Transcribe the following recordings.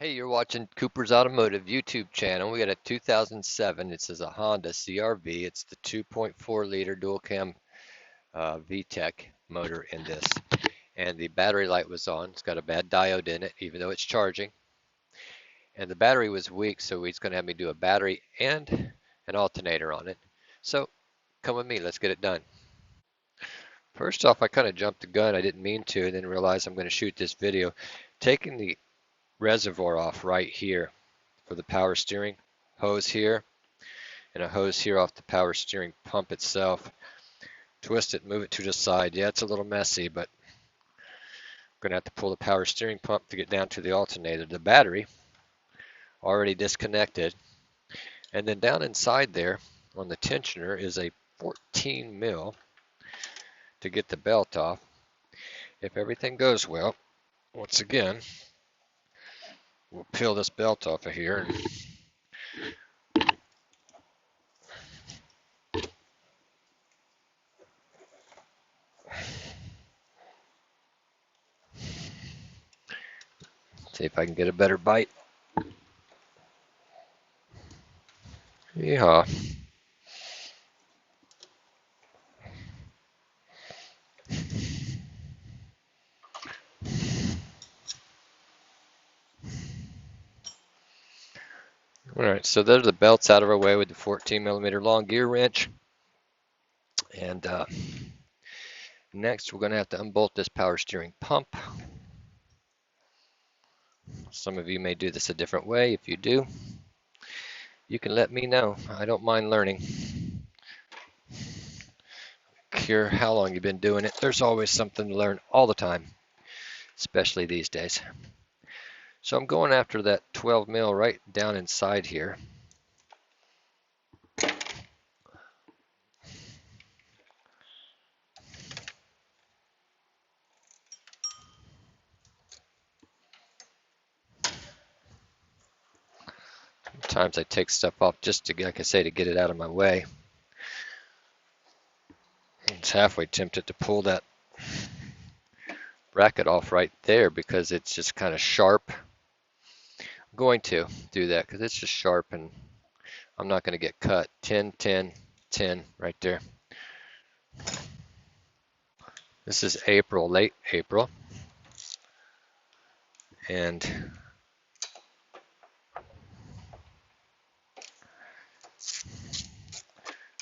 Hey, you're watching Cooper's Automotive YouTube channel. We got a 2007. This is a Honda CRV. It's the 2.4 liter dual cam VTEC motor in this. And the battery light was on. It's got a bad diode in it, even though it's charging. And the battery was weak, so he's going to have me do a battery and an alternator on it. So come with me. Let's get it done. First off, I kind of jumped the gun. I didn't mean to, and then realized I'm going to shoot this video. Taking the reservoir off right here for the power steering hose here and a hose here off the power steering pump itself. Twist it, move it to the side. Yeah, it's a little messy, but I'm going to have to pull the power steering pump to get down to the alternator. The battery already disconnected, and then down inside there on the tensioner is a 14 mil to get the belt off. If everything goes well, once again, we'll peel this belt off of here. See if I can get a better bite. Yeehaw. Alright, so there's the belts out of our way with the 14 millimeter long gear wrench. And next we're going to have to unbolt this power steering pump. Some of you may do this a different way. If you do, you can let me know. I don't mind learning. I don't care how long you've been doing it. There's always something to learn all the time, especially these days. So I'm going after that 12 mil right down inside here. Sometimes I take stuff off just to, like I say, to get it out of my way. It's halfway tempted to pull that bracket off right there because it's just kind of sharp. I'm going to do that because it's just sharp and I'm not going to get cut. 10, 10, 10 right there. This is April, late April. And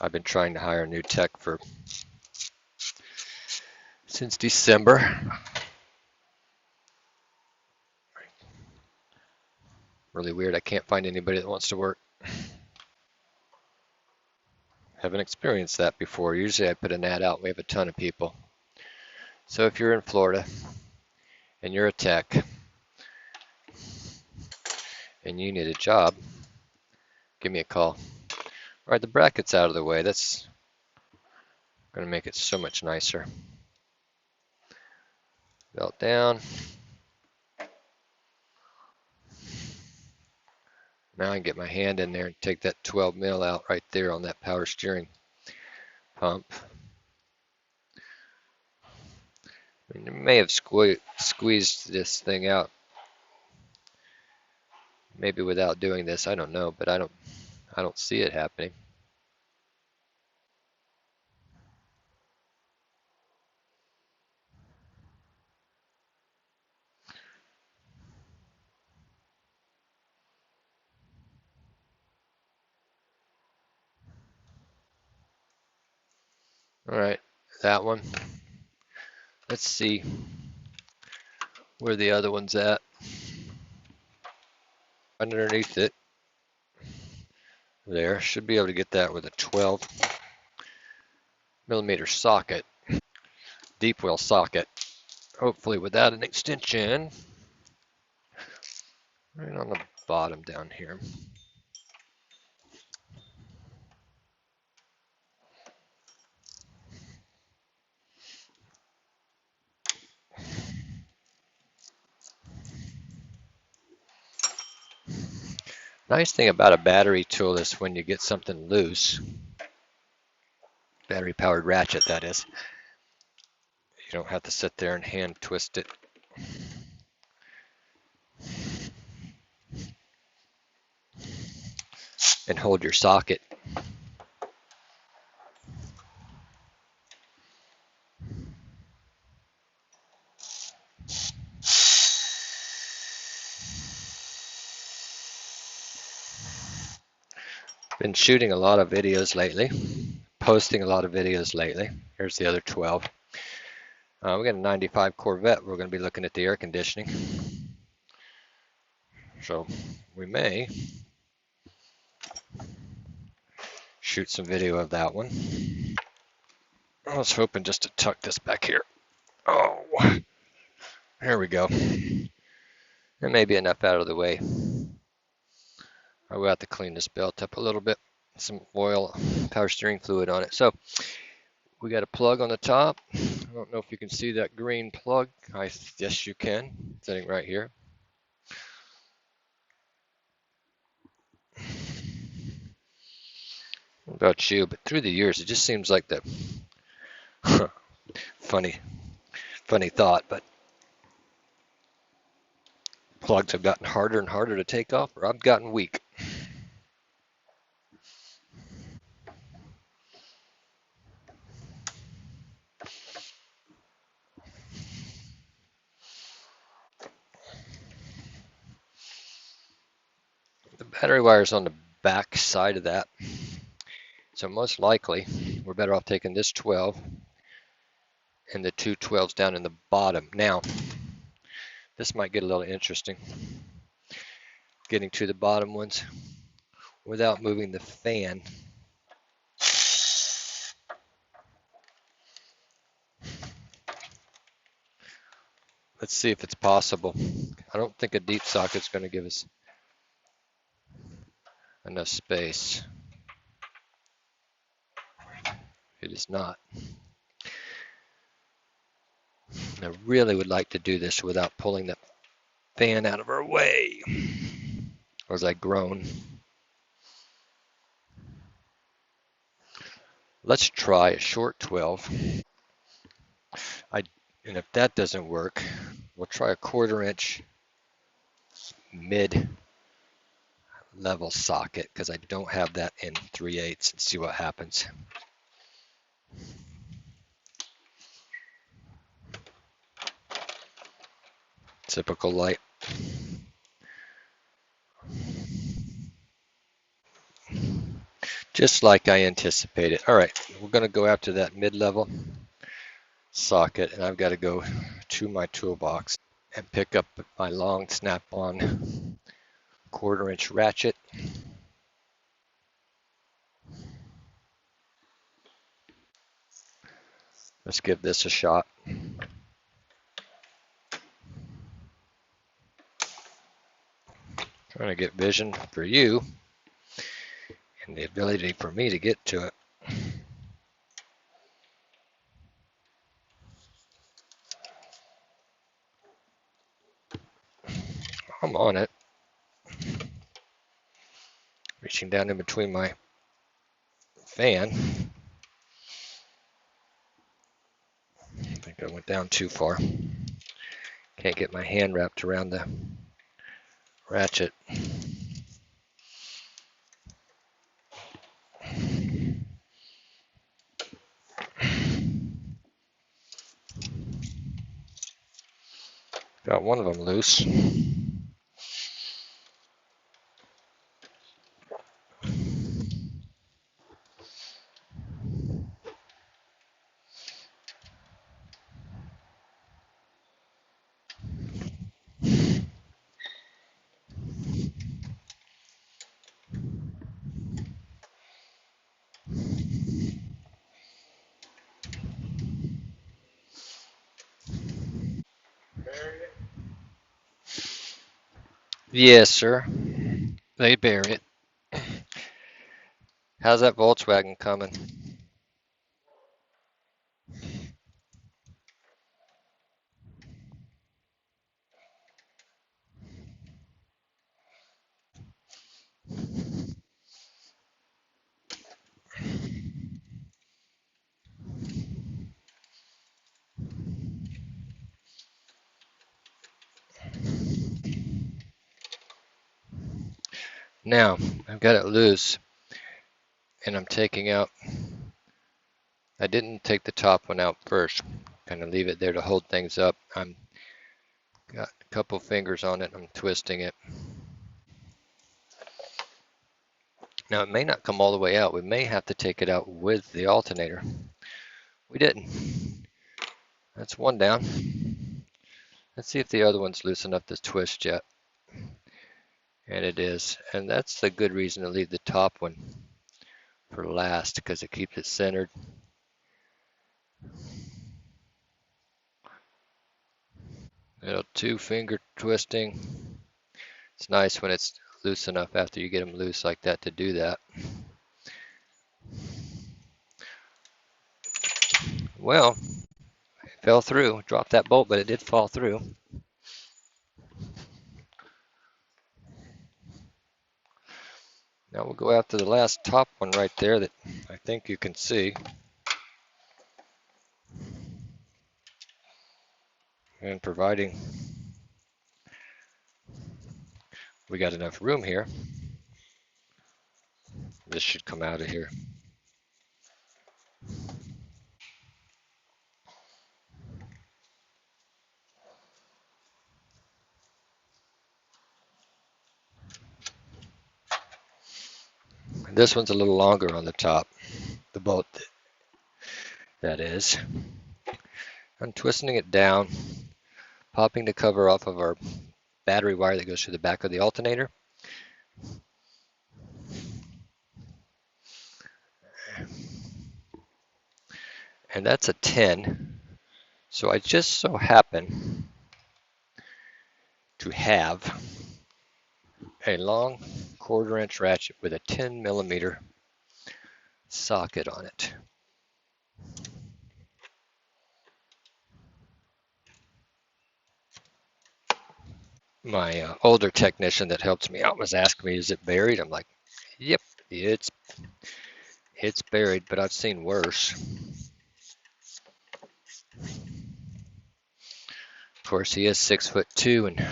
I've been trying to hire a new tech since December. Really weird. I can't find anybody that wants to work. Haven't experienced that before. Usually I put an ad out and we have a ton of people. So if you're in Florida and you're a tech and you need a job, give me a call. All right, the bracket's out of the way. That's going to make it so much nicer. Belt down. Now I can get my hand in there and take that 12 mil out right there on that power steering pump. I mean, I may have squeezed this thing out, maybe without doing this. I don't know, but I don't see it happening. All right, that one. Let's see where the other one's at. Underneath it. There, should be able to get that with a 12 millimeter socket, deep well socket, hopefully without an extension. Right on the bottom down here. Nice thing about a battery tool is when you get something loose, battery powered ratchet that is, you don't have to sit there and hand twist it. and hold your socket. Been shooting a lot of videos lately, posting a lot of videos lately. Here's the other 12. We got a 95 Corvette. We're going to be looking at the air conditioning. So we may shoot some video of that one. I was hoping just to tuck this back here. Oh, here we go. There may be enough out of the way. I will have to clean this belt up a little bit. Some oil, power steering fluid on it. So we got a plug on the top. I don't know if you can see that green plug. Yes, you can. Sitting right here. What about you? But through the years, it just seems like the funny thought, but plugs have gotten harder and harder to take off, or I've gotten weak. The battery wire's on the back side of that, so most likely we're better off taking this 12 and the two 12s down in the bottom. Now, this might get a little interesting, getting to the bottom ones without moving the fan. Let's see if it's possible. I don't think a deep socket's going to give us enough space. It is not. I really would like to do this without pulling the fan out of our way. Or as I groan. Let's try a short 12. And if that doesn't work, we'll try a 1/4 inch mid level socket because I don't have that in 3/8 and see what happens. Typical light. Just like I anticipated. All right, we're going to go after that mid-level socket, and I've got to go to my toolbox and pick up my long snap-on 1/4 inch ratchet. Let's give this a shot. Trying to get vision for you and the ability for me to get to it. I'm on it. Reaching down in between my fan. I think I went down too far. Can't get my hand wrapped around the ratchet. Got one of them loose. Yes, sir. They bear it. How's that Volkswagen coming? Now, I've got it loose, and I'm taking out, I didn't take the top one out first, kind of leave it there to hold things up. I'm got a couple fingers on it, I'm twisting it. Now, it may not come all the way out. We may have to take it out with the alternator. We didn't. That's one down. Let's see if the other one's loose enough to twist yet. And it is. And that's a good reason to leave the top one for last, because it keeps it centered. Little two-finger twisting. It's nice when it's loose enough after you get them loose like that to do that. Well, it fell through. Dropped that bolt, but it did fall through. Now we'll go after the last top one right there that I think you can see. And providing we got enough room here, this should come out of here. This one's a little longer on the top, the bolt that is. I'm twisting it down, popping the cover off of our battery wire that goes through the back of the alternator. And that's a 10. So I just so happen to have a long 1/4-inch ratchet with a 10mm socket on it. My older technician that helped me out was asking me, is it buried? I'm like, yep, it's buried, but I've seen worse. Of course, he is 6'2" and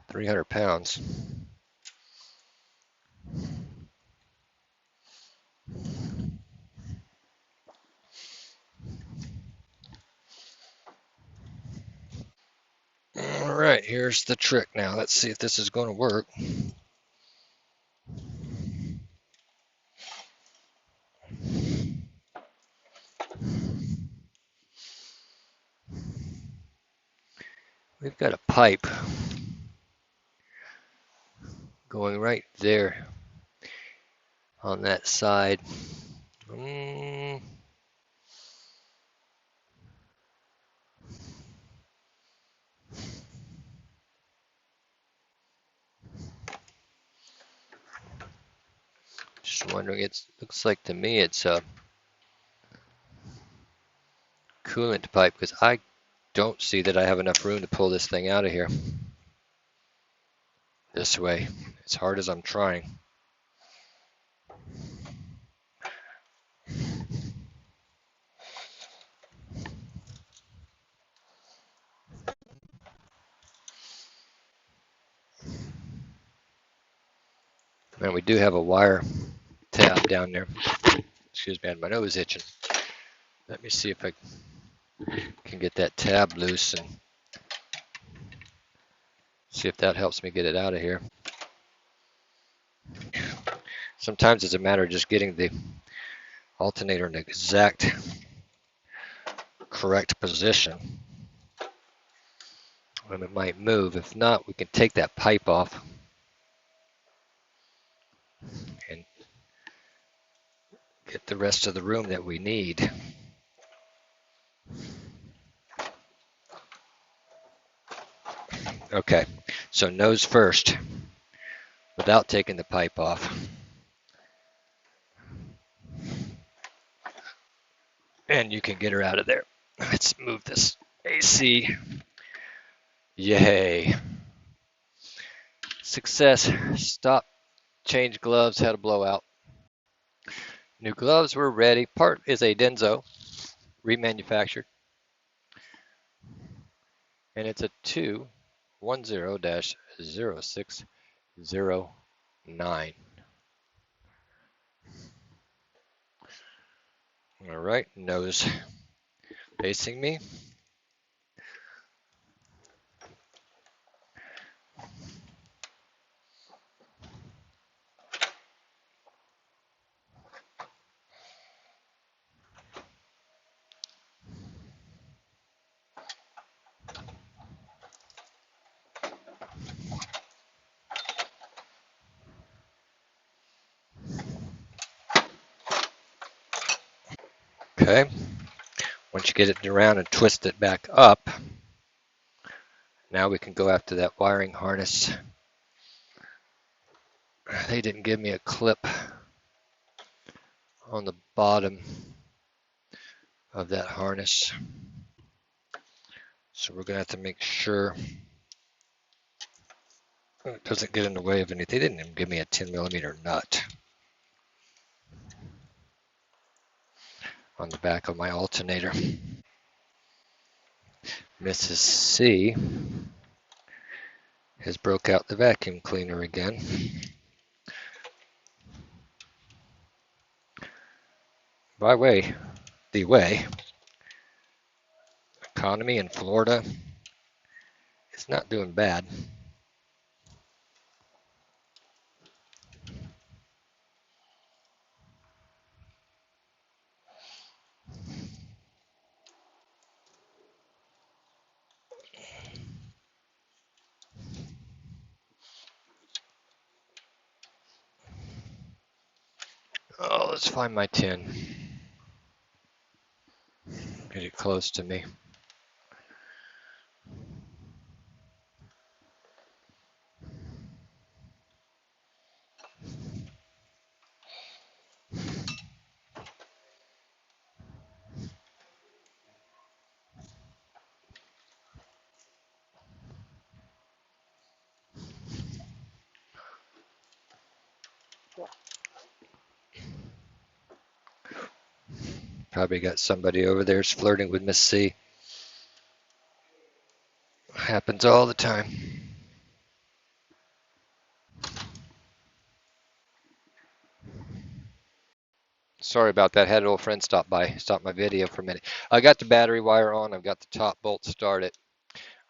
300 pounds. All right, here's the trick now. Let's see if this is going to work. We've got a pipe going right there on that side. Just wondering, it looks like to me it's a coolant pipe, because I don't see that I have enough room to pull this thing out of here this way, as hard as I'm trying. And we do have a wire tab down there. Excuse me, my nose itching. Let me see if I can get that tab loose and see if that helps me get it out of here. Sometimes it's a matter of just getting the alternator in the exact correct position when it might move. If not, we can take that pipe off and get the rest of the room that we need. Okay, so nose first without taking the pipe off. And you can get her out of there. Let's move this AC. Yay. Success. Stop, change gloves, had a blowout. New gloves were ready. Part is a Denso, remanufactured. And it's a 2 10-0609. All right, nose facing me. Okay, once you get it around and twist it back up, now we can go after that wiring harness. They didn't give me a clip on the bottom of that harness, so we're gonna have to make sure it doesn't get in the way of anything. They didn't even give me a 10mm nut on the back of my alternator. Mrs. C has broke out the vacuum cleaner again. By the way, economy in Florida is not doing bad. Oh, let's find my tin. Get it close to me. Probably got somebody over there flirting with Miss C. Happens all the time. Sorry about that. Had an old friend stop my video for a minute. I got the battery wire on. I've got the top bolt started.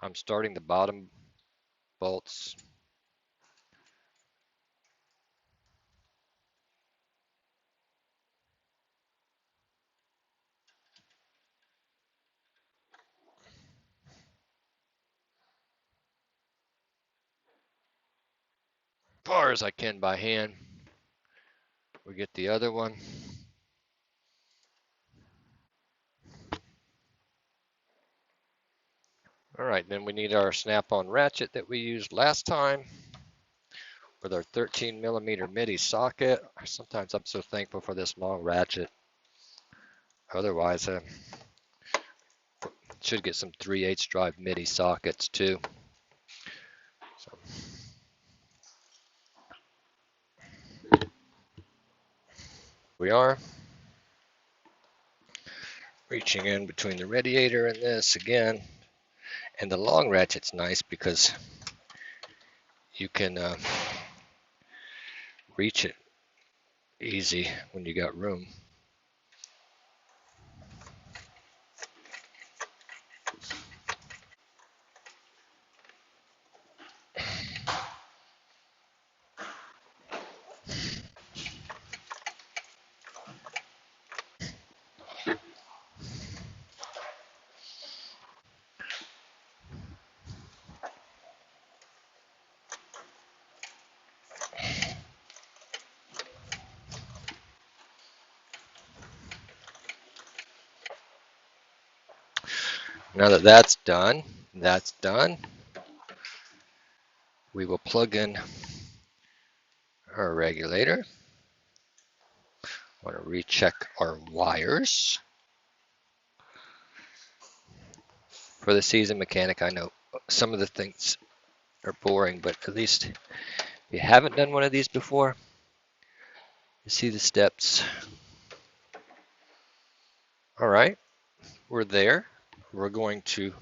I'm starting the bottom bolts. Far as I can by hand. We get the other one. All right, then we need our snap-on ratchet that we used last time with our 13mm MIDI socket. Sometimes I'm so thankful for this long ratchet. Otherwise, should get some 3/8 drive MIDI sockets too. So. We are reaching in between the radiator and this again. And the long ratchet's nice because you can reach it easy when you got room. Now that that's done, we will plug in our regulator. I want to recheck our wires. For the seasoned mechanic, I know some of the things are boring, but at least if you haven't done one of these before, you see the steps. All right, we're there. We're going to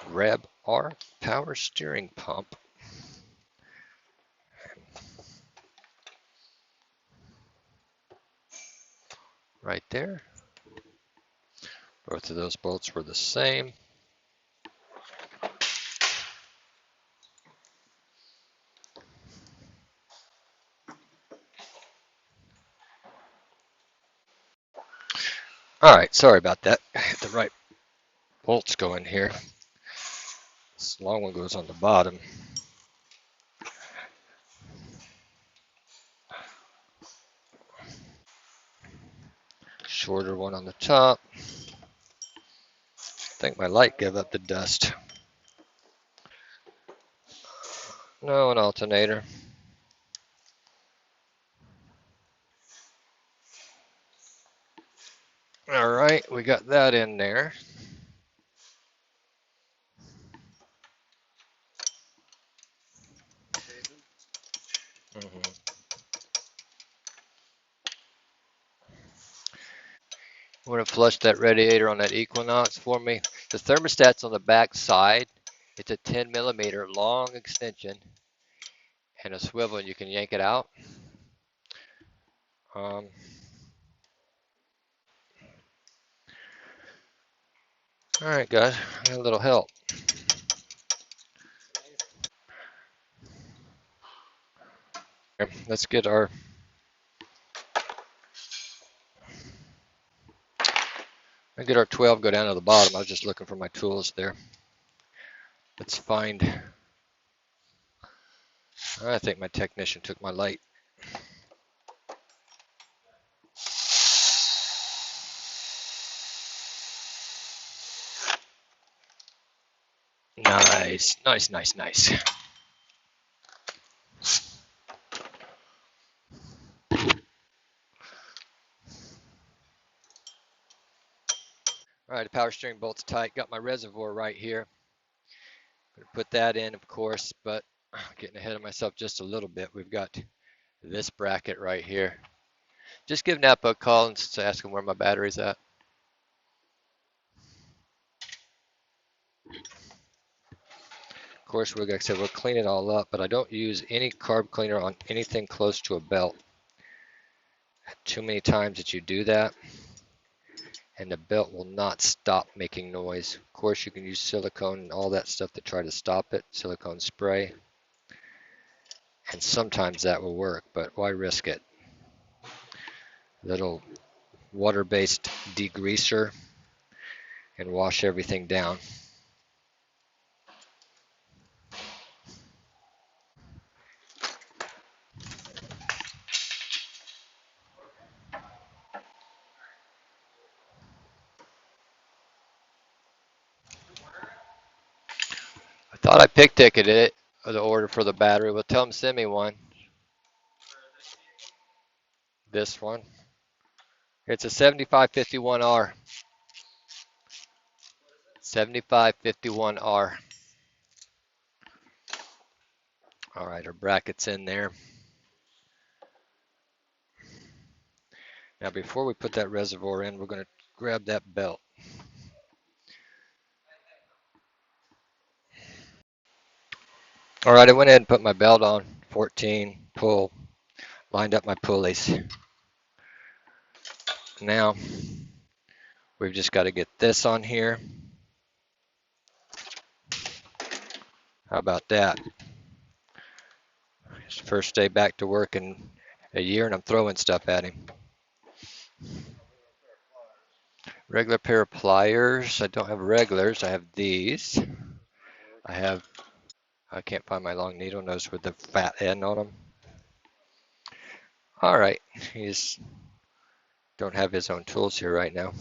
grab our power steering pump. Right there. Both of those bolts were the same. All right, sorry about that. I had the right bolts going here. This long one goes on the bottom. Shorter one on the top. I think my light gave up the dust. No, an alternator. All right, we got that in there. I'm going to flush that radiator on that Equinox for me. The thermostat's on the back side. It's a 10 millimeter long extension and a swivel, and you can yank it out. All right, guys, I got a little help. Let's get our 12 go down to the bottom. I was just looking for my tools there. Let's find. I think my technician took my light. Nice, nice, nice, nice. All right, the power steering bolt's tight. Got my reservoir right here. Gonna put that in, of course, but getting ahead of myself just a little bit. We've got this bracket right here. Just give Napa a call and ask him where my battery's at. Of course, like I said, we'll clean it all up, but I don't use any carb cleaner on anything close to a belt. Too many times that you do that, and the belt will not stop making noise. Of course, you can use silicone and all that stuff to try to stop it, silicone spray, and sometimes that will work, but why risk it? Little water-based degreaser and wash everything down. I thought I pick ticketed it, the order for the battery. Well, tell them send me one. This one. It's a 7551R. 7551R. All right, our bracket's in there. Now, before we put that reservoir in, we're going to grab that belt. All right, I went ahead and put my belt on. 14, pull, lined up my pulleys. Now, we've just got to get this on here. How about that? It's the first day back to work in a year, and I'm throwing stuff at him. Regular pair of pliers. I don't have regulars. I have these. I can't find my long needle nose with the fat end on them. All right, he's don't have his own tools here right now.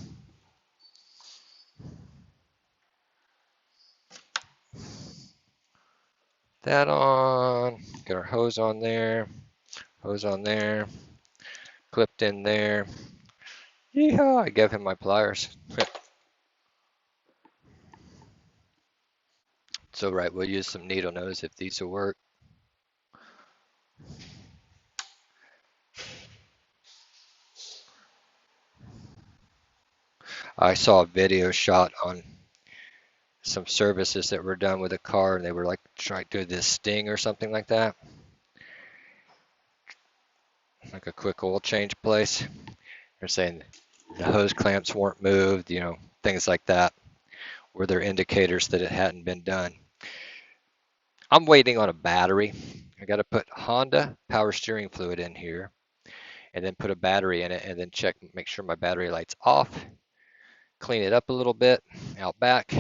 That on. Get our hose on there. Hose on there. Clipped in there. Yeehaw! I gave him my pliers. So right, we'll use some needle nose if these will work. I saw a video shot on some services that were done with a car, and they were like trying to do this sting or something like that, like a quick oil change place. They're saying the hose clamps weren't moved, things like that. Were there indicators that it hadn't been done? I'm waiting on a battery. I got to put Honda power steering fluid in here, and then put a battery in it, and then check, make sure my battery light's off, clean it up a little bit out back,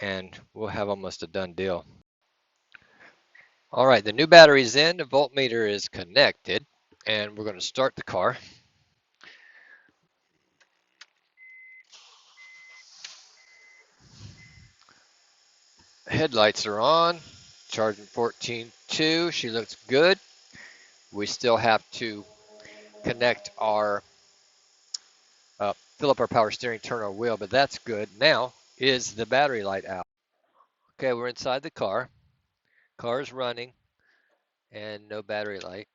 and we'll have almost a done deal. All right, the new battery's in, the voltmeter is connected, and we're going to start the car. Headlights are on, charging 14.2, she looks good. We still have to connect our, fill up our power steering, turn our wheel, but that's good. Now, is the battery light out? Okay, we're inside the car. Car is running, and no battery light.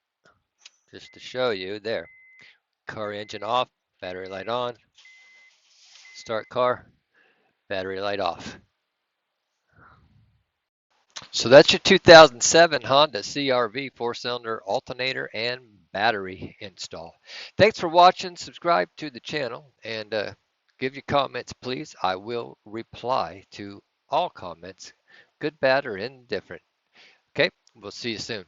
Just to show you, there. Car engine off, battery light on. Start car, battery light off. So that's your 2007 Honda CRV 4-cylinder alternator and battery install. Thanks for watching. Subscribe to the channel and give your comments, please. I will reply to all comments, good, bad, or indifferent. Okay, we'll see you soon.